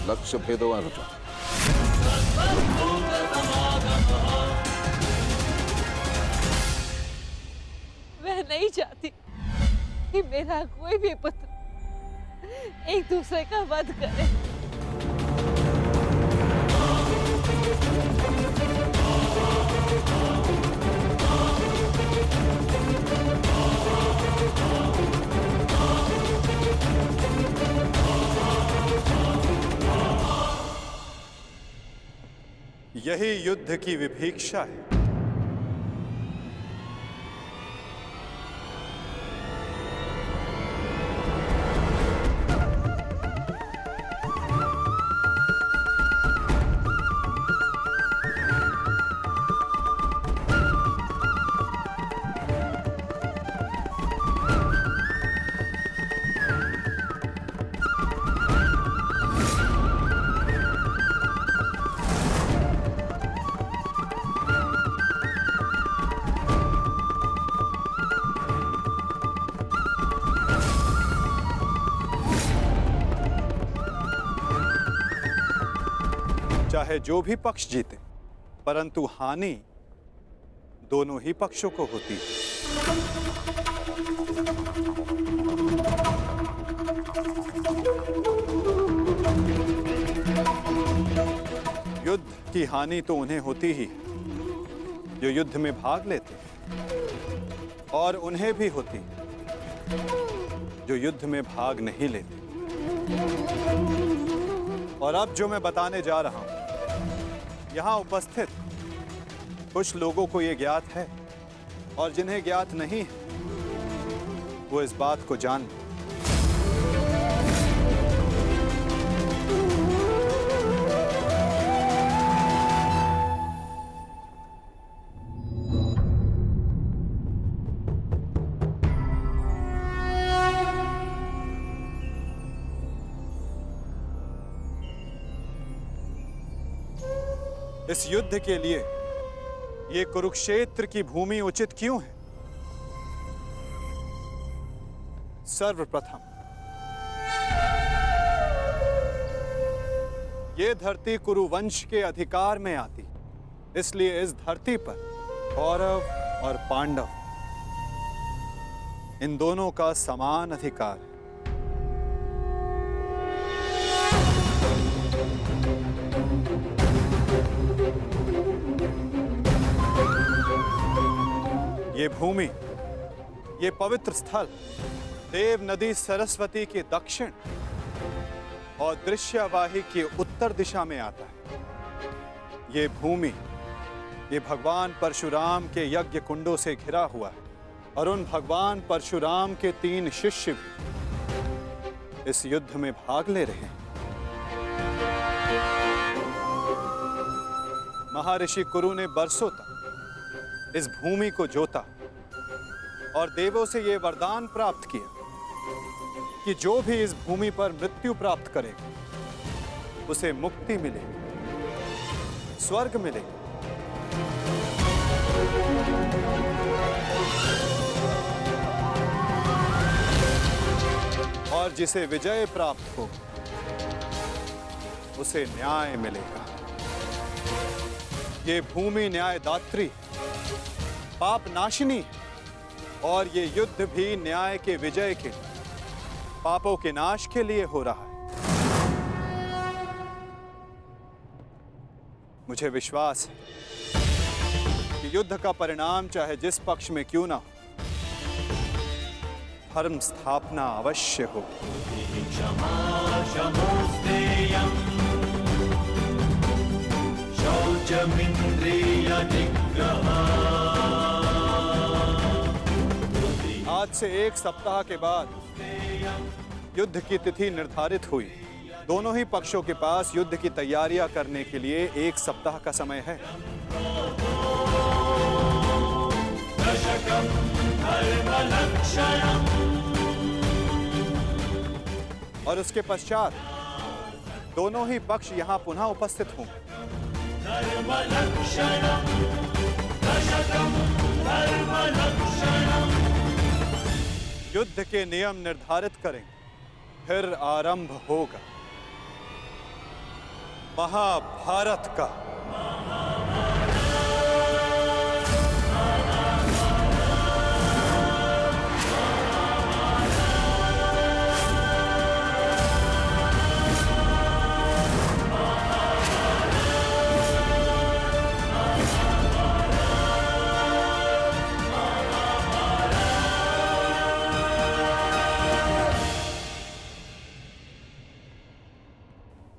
लक्ष्य भेदवान था। मैं नहीं चाहती कि मेरा कोई भी पुत्र एक दूसरे का वध करे। यही युद्ध की विभीषा है। चाहे जो भी पक्ष जीते, परंतु हानि दोनों ही पक्षों को होती है। युद्ध की हानि तो उन्हें होती ही जो युद्ध में भाग लेते, और उन्हें भी होती जो युद्ध में भाग नहीं लेते। और अब जो मैं बताने जा रहा हूं, यहां उपस्थित कुछ लोगों को यह ज्ञात है, और जिन्हें ज्ञात नहीं है वो इस बात को जान लें। इस युद्ध के लिए ये कुरुक्षेत्र की भूमि उचित क्यों है? सर्वप्रथम ये धरती कुरुवंश के अधिकार में आती, इसलिए इस धरती पर कौरव और पांडव इन दोनों का समान अधिकार है। ये भूमि, ये पवित्र स्थल देव नदी सरस्वती के दक्षिण और दृश्यवाही के उत्तर दिशा में आता है। ये भूमि, ये भगवान परशुराम के यज्ञ कुंडों से घिरा हुआ है, और उन भगवान परशुराम के 3 शिष्य भी इस युद्ध में भाग ले रहे हैं। महर्षि कुरु ने बरसों तक इस भूमि को जोता और देवों से यह वरदान प्राप्त किया कि जो भी इस भूमि पर मृत्यु प्राप्त करेगा उसे मुक्ति मिलेगी, स्वर्ग मिलेगा। और जिसे विजय प्राप्त हो उसे न्याय मिलेगा। ये भूमि न्यायदात्री, पाप नाशिनी, और ये युद्ध भी न्याय के विजय के, पापों के नाश के लिए हो रहा है। मुझे विश्वास है कि युद्ध का परिणाम चाहे जिस पक्ष में क्यों ना हो, धर्म स्थापना अवश्य हो। आज से 1 सप्ताह के बाद युद्ध की तिथि निर्धारित हुई। दोनों ही पक्षों के पास युद्ध की तैयारियां करने के लिए 1 सप्ताह का समय है। और उसके पश्चात दोनों ही पक्ष यहां पुनः उपस्थित होंगे। युद्ध के नियम निर्धारित करेंगे, फिर आरंभ होगा महाभारत का।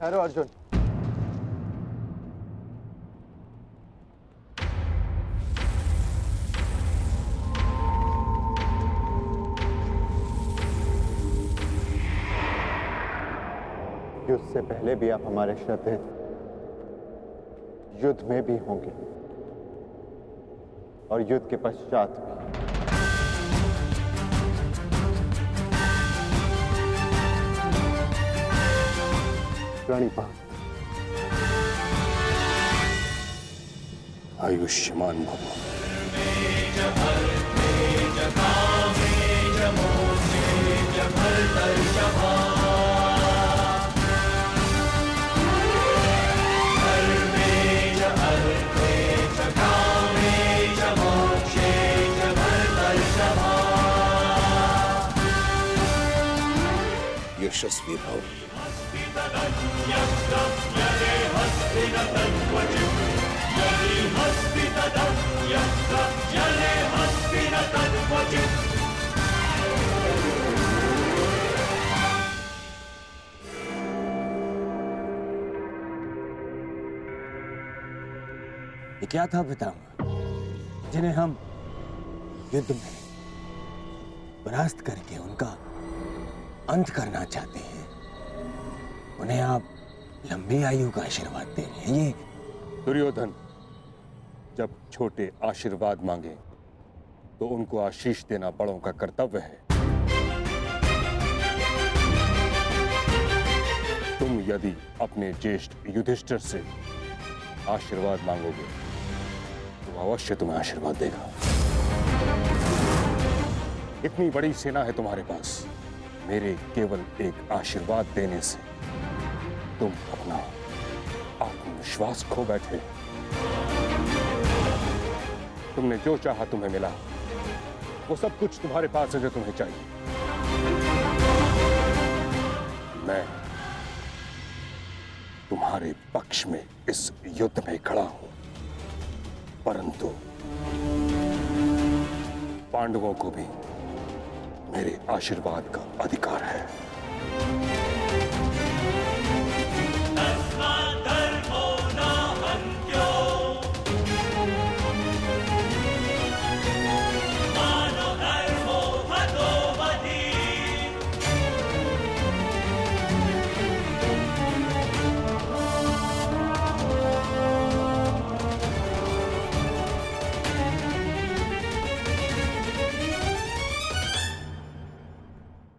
हेलो अर्जुन। युद्ध से पहले भी आप हमारे श्रद्धेय थे, युद्ध में भी होंगे और युद्ध के पश्चात भी। प्रणिपात। आयुष्मान भव। यशस्वी भव। ये क्या था पितामह, जिन्हें हम युद्ध में परास्त करके उनका अंत करना चाहते हैं, उन्हें आप लंबी आयु का आशीर्वाद दे रहे हैं? ये दुर्योधन जब छोटे आशीर्वाद मांगे तो उनको आशीष देना बड़ों का कर्तव्य है। तुम यदि अपने ज्येष्ठ युधिष्ठिर से आशीर्वाद मांगोगे तो अवश्य तुम्हें आशीर्वाद देगा। इतनी बड़ी सेना है तुम्हारे पास, मेरे केवल एक आशीर्वाद देने से तुम अपना आत्मविश्वास खो बैठे। तुमने जो चाहा तुम्हें मिला, वो सब कुछ तुम्हारे पास है जो तुम्हें चाहिए। मैं तुम्हारे पक्ष में इस युद्ध में खड़ा हूं, परंतु पांडवों को भी मेरे आशीर्वाद का अधिकार है।